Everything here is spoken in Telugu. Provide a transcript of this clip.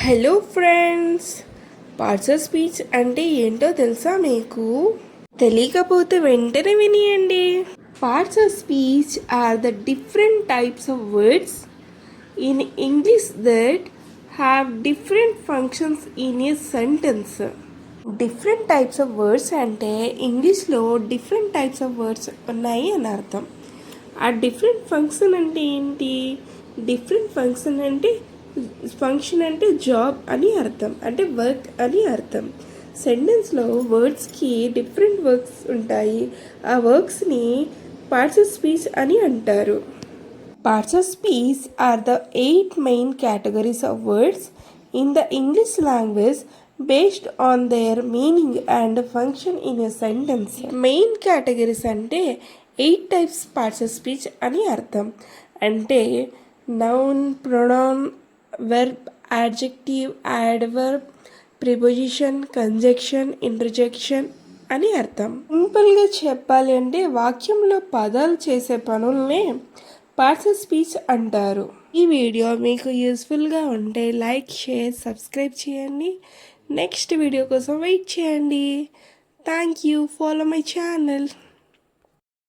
Hello friends, parts of speech అంటే ఏంటో తెలుసా మీకు? తెలియకపోతే వెంటనే వినియండి. Parts of speech are the different types of words in English that have different functions in a sentence. Different types of words అంటే ఇంగ్లీష్లో డిఫరెంట్ టైప్స్ ఆఫ్ వర్డ్స్ ఉన్నాయి అని అర్థం. ఆ డిఫరెంట్ ఫంక్షన్ అంటే ఏంటి? డిఫరెంట్ ఫంక్షన్ అంటే జాబ్ అని అర్థం, అంటే వర్క్ అని అర్థం. సెంటెన్స్లో వర్డ్స్కి డిఫరెంట్ వర్క్స్ ఉంటాయి. ఆ వర్క్స్ని పార్ట్స్ ఆఫ్ స్పీచ్ అని అంటారు. Parts of speech are the 8 main categories of words in the English language based on their meaning and function in a sentence. Main categories అంటే 8 టైప్స్ పార్ట్స్ ఆఫ్ స్పీచ్ అని అర్థం. అంటే noun, pronoun, verb, adjective, adverb, preposition, conjunction, interjection అని అర్థం. సింపుల్గా చెప్పాలి అంటే వాక్యంలో పదాలు చేసే పనుల్నే పార్ట్స్ ఆఫ్ స్పీచ్ అంటారు. ఈ వీడియో మీకు యూస్ఫుల్గా ఉంటే లైక్, షేర్, సబ్స్క్రైబ్ చేయండి. నెక్స్ట్ వీడియో కోసం వెయిట్ చేయండి. Thank you. Follow my channel.